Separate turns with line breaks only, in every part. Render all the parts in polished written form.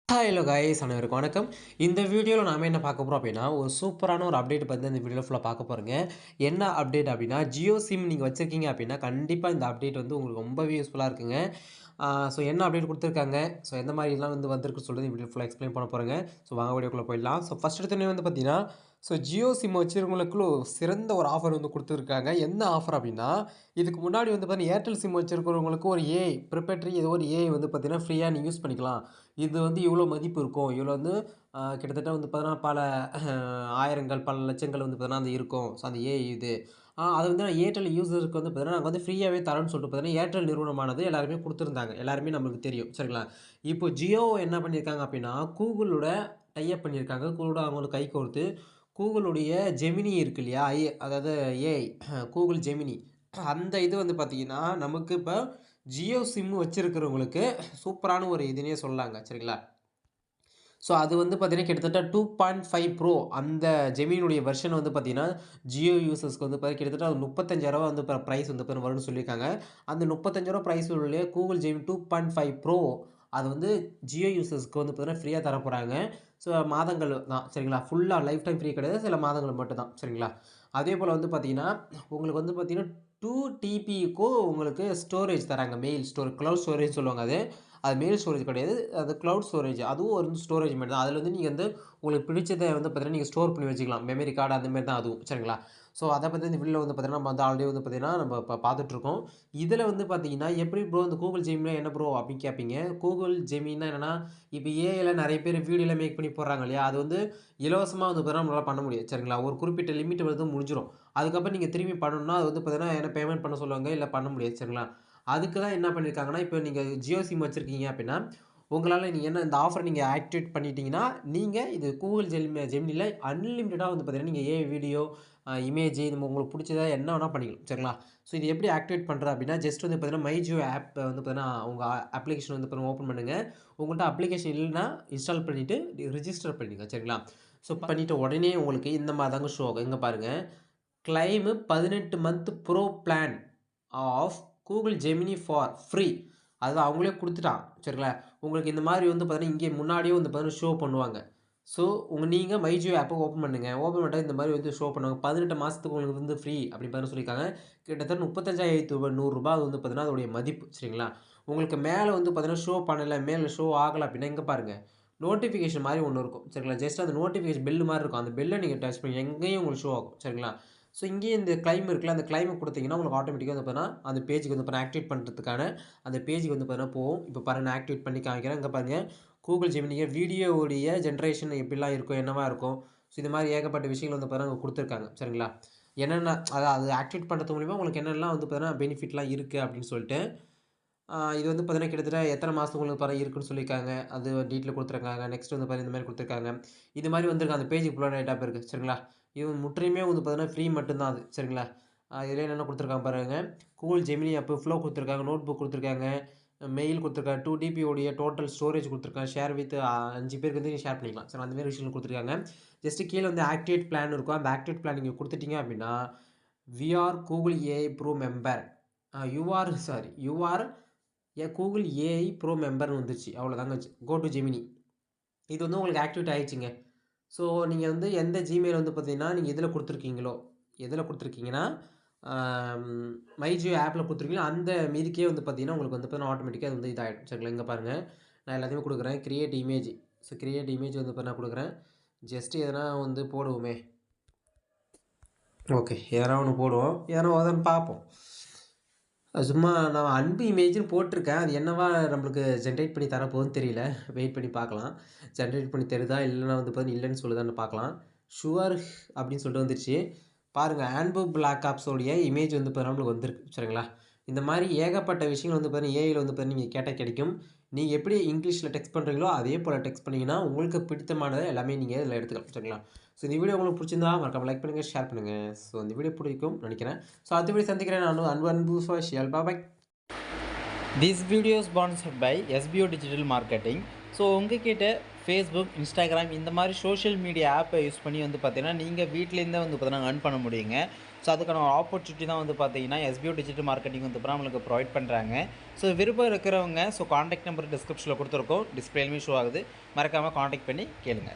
Hello guys அனைவருக்கும் வணக்கம். இந்த வீடியோவில் நாம என்ன பார்க்க போகிறோம் அப்படின்னா, ஒரு சூப்பரான ஒரு அப்டேட் பற்றி இந்த வீடியோவில் ஃபுல்லாக பார்க்க போகிறோங்க. என்ன அப்டேட் அப்படின்னா, ஜியோ சிம் நீங்கள் வச்சுருக்கீங்க அப்படின்னா கண்டிப்பாக இந்த அப்டேட் வந்து உங்களுக்கு ரொம்பவே யூஸ்ஃபுல்லாக இருக்குங்க. ஸோ என்ன அப்டேட் கொடுத்துருக்காங்க, ஸோ எந்த மாதிரிலாம் வந்து வந்திருக்குன்னு சொல்லிட்டு வீடியோ ஃபுல்லாக எக்ஸ்பிளைன் பண்ண போகிறேங்க. ஸோ வாங்க வீடியோக்குள்ளே போயிடலாம். ஸோ ஃபஸ்ட் எடுத்தோடனே வந்து பார்த்தீங்கன்னா, ஸோ ஜியோ சிம் வச்சுருக்கவங்களுக்கு சிறந்த ஒரு ஆஃபர் வந்து கொடுத்துருக்காங்க. என்ன ஆஃபர் அப்படின்னா, இதுக்கு முன்னாடி வந்து பார்த்தீங்கன்னா ஏர்டெல் சிம் வச்சுருக்கிறவங்களுக்கு ஒரு ஏஐ ப்ரிப்பேட்ரி ஏதோ ஒரு ஏஐ வந்து பார்த்தீங்கன்னா ஃப்ரீயாக நீங்கள் யூஸ் பண்ணிக்கலாம். இது வந்து இவ்வளோ மதிப்பு இருக்கும். இவ்வளோ வந்து கிட்டத்தட்ட வந்து பார்த்தீங்கன்னா பல ஆயிரங்கள், பல லட்சங்கள் வந்து பார்த்தீங்கன்னா அது இருக்கும். ஸோ அந்த ஏஐ இது. அது வந்து ஏர்டெல் யூசருக்கு வந்து பார்த்தீங்கன்னா, நாங்க வந்து ஃப்ரீயாவே தரோன்னு சொல்லிட்டு பார்த்தீங்கன்னா, ஏர்டெல் நிறுவனமானது எல்லாருமே குடுத்துருந்தாங்க. எல்லாருமே நம்மளுக்கு தெரியும். சரிங்களா? இப்போ ஜியோ என்ன பண்ணியிருக்காங்க அப்படின்னா, கூகுளோட டை அப் பண்ணியிருக்காங்க. கூகுளோட அவங்களுக்கு கை கோர்த்து, கூகுளுடைய ஜெமினி இருக்கு இல்லையா? அதாவது ஏஐ கூகுள் ஜெமினி. அந்த இது வந்து பார்த்தீங்கன்னா, நமக்கு இப்ப ஜியோ சிம் வச்சிருக்கிறவங்களுக்கு சூப்பரான ஒரு இதுன்னே சொல்லலாங்க. சரிங்களா? ஸோ அது வந்து பார்த்தீங்கன்னா, கிட்டத்தட்ட 2.5 ப்ரோ அந்த ஜெமினியுடைய வெர்ஷன் வந்து பார்த்தீங்கன்னா, ஜியோ யூசர்ஸ்க்கு வந்து கிட்டத்தட்ட அது ரூ. 35,000 வந்து பிரைஸ் வந்து வரும்னு சொல்லியிருக்காங்க. அந்த ரூ. 35,000 பிரைஸ் உள்ள கூகுள் ஜெமினி 2.5 ப்ரோ அது வந்து ஜியோ யூசர்ஸ்க்கு வந்து பார்த்தீங்கன்னா, ஃப்ரீயா தரப்போறாங்க. ஸோ மாதங்கள் தான் சரிங்களா? ஃபுல்லா லைஃப் டைம் ஃப்ரீ கிடையாது. சில மாதங்கள் மட்டும் தான் சரிங்களா? அதேபோல வந்து பார்த்தீங்கன்னா, உங்களுக்கு வந்து பார்த்தீங்கன்னா 2 டிபிக்கும் உங்களுக்கு ஸ்டோரேஜ் தராங்க. மெயில் கிளவுட் ஸ்டோரேஜ் சொல்லுவாங்க அது. அது மெயில் ஸ்டோரேஜ் கிடையாது. அது கிளவுட் ஸ்டோரேஜ். அதுவும் ஒரு ஸ்டோரேஜ் மாரி தான். அதில வந்து நீங்க வந்து உங்களுக்கு பிடிச்சத வந்து பார்த்தீங்கன்னா, நீங்க ஸ்டோர் பண்ணி வச்சுக்கலாம். மெமரி கார்டு அந்த மாரி தான் அதுவும். சரிங்களா? ஸோ அத பத்தி இந்த வீடியோல வந்து பார்த்தீங்கன்னா, நம்ம வந்து ஆல்ரெடி வந்து பார்த்தீங்கன்னா, நம்ம பார்த்துட்டுருக்கோம். இதில வந்து பார்த்தீங்கன்னா, எப்படி ப்ரோ இந்த கூகுள் ஜெமினினா என்ன ப்ரோ அப்படின்னு கேட்பீங்க. கூகுள் ஜெமினினா என்னன்னா, இப்ப ஏஐல நெறைய பேர் வீடியோலாம் மேக் பண்ணி போடுறாங்க இல்லையா? அது வந்து இலவசமா வந்து பார்த்தீங்கன்னா, நம்மளால பண்ண முடியும். சரிங்களா? ஒரு குறிப்பிட்ட லிமிட் வந்து முடிஞ்சிரும். அதுக்கப்புறம் நீங்க திரும்பி பண்ணணும்னா, அது வந்து பார்த்தீங்கன்னா, என்ன பேமெண்ட் பண்ண சொல்லுவாங்க. இல்ல பண்ண முடியாது. சரிங்களா? அதுக்கு தான் என்ன பண்ணியிருக்காங்கன்னா, இப்ப நீங்க ஜியோ சிம் வச்சிருக்கீங்க அப்படின்னா, உங்களால நீங்க என்ன இந்த ஆஃபர் நீங்க ஆக்டிவேட் பண்ணிட்டீங்கன்னா, நீங்க இது கூகுள் ஜெமினில அன்லிமிட்டடா வந்து பார்த்தீங்கன்னா, நீங்க ஏஐ வீடியோ, இமேஜ் இது உங்களுக்கு புடிச்சதா என்ன வேணா பண்ணிக்கலாம். சரிங்களா? ஸோ இது எப்படி ஆக்டிவேட் பண்றது அப்படின்னா, ஜஸ்ட் வந்து பார்த்தீங்கன்னா, மை ஜியோ ஆப் வந்து பார்த்தீங்கன்னா, உங்க அப்ளிகேஷன் வந்து பாருங்க ஓப்பன் பண்ணுங்க. உங்கள்ட்ட அப்ளிகேஷன் இல்லன்னா, இன்ஸ்டால் பண்ணிட்டு ரிஜிஸ்டர் பண்ணிடுங்க. சரிங்களா? ஸோ பண்ணிட்ட உடனே உங்களுக்கு இந்த மாரி தாங்க ஷோ ஆகும். இங்க பாருங்க. Claim 18 month pro plan of Google Gemini for free. அது அவங்களே குடுத்துட்டான். சரிங்களா? உங்களுக்கு இந்த மாரி வந்து பார்த்தீங்கன்னா, இங்கே முன்னாடியே வந்து பார்த்தீங்கன்னா ஷோ பண்ணுவாங்க. ஸோ நீங்க மைஜியோ ஆப்ப ஓப்பன் பண்ணுங்க. ஓப்பன் பண்ணிட்டா இந்த மாரி வந்து ஷோ பண்ணுவாங்க. 18 மாசத்துக்கு உங்களுக்கு வந்து ஃப்ரீ அப்படி மாரி சொல்லியிருக்காங்க. கிட்டத்தட்ட ரூ. 35,100 அது வந்து பார்த்தீங்கன்னா, அதோடைய மதிப்பு. சரிங்களா? உங்களுக்கு மேல வந்து பார்த்தீங்கன்னா, ஷோ பண்ணல, மேல ஷோ ஆகல அப்படின்னா இங்க பாருங்க. நோட்டிஃபிகேஷன் மாரி ஒண்ணு இருக்கும். சரிங்களா? ஜஸ்ட் அந்த நோட்டிஃபிகேஷன் பெல் மாரி இருக்கும். அந்த பெல்ல நீங்க டச் பண்ணி எங்கேயும் உங்களுக்கு ஷோ ஆகும். சரிங்களா? ஸோ இங்கேயும் இந்த கிளைம் இருக்குல்ல, அந்த கிளைம குடுத்தீங்கன்னா, உங்களுக்கு ஆட்டோமேட்டிக்கா வந்து பார்த்தீங்கன்னா, அந்த பேஜ்க்கு வந்து பார்த்தீங்கன்னா, ஆக்டிவேட் பண்றதுக்கான அந்த பேஜ்க்கு வந்து பார்த்தீங்கன்னா போகும். இப்போ பாருங்க நான் ஆக்டிவேட் பண்ணி காமிக்கிறேன். இங்க பாருங்க. கூகுள் ஜெமினிய வீடியோவுடைய ஜெனரேஷன் எப்படிலாம் இருக்கும்? என்னவா இருக்கும்? ஸோ இது மாரி ஏகப்பட்ட விஷயங்கள் வந்து பார்த்தீங்கன்னா, அங்க குடுத்துருக்காங்க. சரிங்களா? என்னென்ன அது ஆக்டிவேட் பண்றது மூலியமா உங்களுக்கு என்னென்னலாம் வந்து பார்த்தீங்கன்னா, பெனிஃபிட்லாம் இருக்கு அப்படின்னு சொல்லிட்டு, இது வந்து பார்த்தீங்கன்னா, கிட்டத்தட்ட எத்தன மாசத்துக்கு உங்களுக்கு இருக்குன்னு சொல்லியிருக்காங்க. அது டீட்டெயில் குடுத்துருக்காங்க. நெக்ஸ்ட் வந்து பாத்தீங்கன்னா, இந்த மாரி குடுத்துருக்காங்க. இது மாரி வந்திருக்கு. அந்த பேஜ் ஃபுல்லா டைட்டா இருக்கு. சரிங்களா? இது முற்றிலுமே வந்து பார்த்தீங்கன்னா, ஃப்ரீ மட்டும் தான் அது. சரிங்களா? இதுல என்னென்ன குடுத்துருக்காங்க பாருங்க. கூகுள் ஜெமினி ஆப் ஃப்ளோ குடுத்துருக்காங்க. நோட் புக் குடுத்துருக்காங்க. மெயில் குடுத்துருக்காங்க. 2 டிபி உடைய டோட்டல் ஸ்டோரேஜ் குடுத்துருக்காங்க. ஷேர் வித் 5 பேருக்கு வந்து நீங்க ஷேர் பண்ணிக்கலாம். சரி அந்த மாரி விஷயங்கள் குடுத்துருக்காங்க. ஜஸ்ட் கீழ வந்து ஆக்டிவேட் பிளான் இருக்கும். அந்த ஆக்டிவேட் பிளான் நீங்க குடுத்துட்டீங்க அப்படின்னா, we are Google AI pro member. You are Google AI pro மெம்பர்ன்னு வந்துருச்சு. அவ்வளோதாங்க கோ டூ ஜெமினி. இது வந்து உங்களுக்கு ஆக்டிவேட் ஆயிடுச்சுங்க. ஸோ நீங்க வந்து எந்த Gmail வந்து பார்த்தீங்கன்னா, நீங்க எதுல குடுத்துருக்கீங்களோ, எதுல குடுத்துருக்கீங்கன்னா, மைஜியோ ஆப்ல குடுத்துருக்கீங்களோ, அந்த மீதிக்கே வந்து பார்த்தீங்கன்னா, உங்களுக்கு வந்து பார்த்தீங்கன்னா, ஆட்டோமேட்டிக்கா அது வந்து இதாயிடும். சரிங்களா? இங்க பாருங்க. நான் எல்லாத்தையுமே குடுக்குறேன். Create image. So create image வந்து இப்ப நான் குடுக்குறேன். ஜஸ்ட் எதனா வந்து போடுவோமே. ஓகே. எதனா ஒண்ணு போடுவோம். எதனா வருதான்னு பார்ப்போம். சும்மா நான் அன்பு இமேஜ்ன்னு போட்டிருக்கேன். அது என்னவா நம்மளுக்கு ஜெனரேட் பண்ணி தரப்போகுதுன்னு தெரியல. வெயிட் பண்ணி பார்க்கலாம். ஜெனரேட் பண்ணி தருதா? இல்லன்னா வந்து பார்த்தீங்கன்னா, இல்லன்னு சொல்லுதான்னு பார்க்கலாம். ஷுவர் அப்படின்னு சொல்லிட்டு வந்துருச்சு. பாருங்க ஆன்பு பிளாக் ஆப்ஸோடைய இமேஜ் வந்து பார்த்தீங்கன்னா, நம்மளுக்கு வந்திருக்கு. சரிங்களா? இந்த மாரி ஏகப்பட்ட விஷயங்கள் வந்து பார்த்தீங்கன்னா, ஏஐல வந்து பார்த்தீங்கன்னா, நீங்க கேட்டா கிடைக்கும். நீங்க எப்படி இங்கிலீஷ்ல டெக்ஸ்ட் பண்றீங்களோ, அதே போல டெக்ஸ்ட் பண்ணீங்கன்னா, உங்களுக்கு பிடித்தமானத எல்லாமே நீங்க இதில எடுத்துக்கலாம். சரிங்களா? ஸோ இந்த வீடியோ உங்களுக்கு பிடிச்சிருந்தா மறக்காம லைக் பண்ணுங்க, ஷேர் பண்ணுங்க. ஸோ இந்த வீடியோ பிடிக்கும்னு நினைக்கிறேன். ஸோ அடுத்த வீடியோ சந்திக்கிறேன். நான் அன்பு social. Bye.
This video is sponsored by SBO Digital Marketing. So உங்ககிட்ட ஃபேஸ்புக், இன்ஸ்டாகிராம் இந்த மாதிரி சோஷியல் மீடியா ஆப்பை யூஸ் பண்ணி வந்து பார்த்தீங்கன்னா, நீங்க வீட்லேருந்தே வந்து பார்த்தீங்கன்னா ஏர்ன் பண்ண முடியுங்க. ஸோ அதுக்கான ஒரு ஆப்பர்ச்சுனிட்டி தான் வந்து பார்த்தீங்கன்னா, எஸ்பிஓ டிஜிட்டல் மார்க்கெட்டிங் வந்து பார்த்தீங்கன்னா நம்மளுக்கு ப்ரொவைட் பண்ணுறாங்க. ஸோ விருப்பம் இருக்கிறவங்க கான்டாக்ட் நம்பர் டிஸ்கிரிப்ஷனில் கொடுத்துருக்கோம். டிஸ்பிளேலுமே ஷோ ஆகுது. மறக்காமல் கான்டாக்ட் பண்ணி கேளுங்க.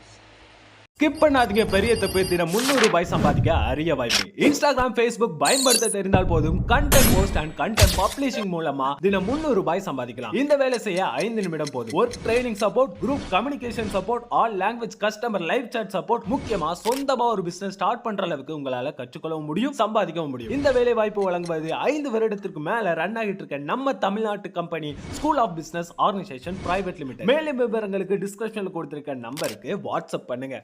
ஸ்கிப் பண்ணாதீங்க. பெரிய தப்பு. தினம் ₹300 சம்பாதிக்க அரிய வாய்ப்பு. இன்ஸ்டாகிராம், ஃபேஸ்புக் பயன்படுத்த தெரிந்தால் போதும். Content post and content publishing மூலமா தினம் ₹300 சம்பாதிக்கலாம். இந்த வேலை செய்ய 5 நிமிடம் போதும். Work training support, group communication support, all language customer live chat support, முக்கியமா சொந்தமா ஒரு பிசினஸ் ஸ்டார்ட் பண்ற அளவுக்கு உங்களால கற்றுக்கொள்ளவும் முடியும், சம்பாதிக்கவும் முடியும். இந்த வேலை வாய்ப்பு வழங்குவது 5 வருடத்திற்கு மேல ரன் ஆகிட்டு இருக்க நம்ம தமிழ்நாட்டு company school of business organisation private limited. மேலும் விவரங்களுக்கு டிஸ்கிரிப்ஷன்ல கொடுத்திருக்க நம்பருக்கு வாட்ஸ்அப் பண்ணுங்க.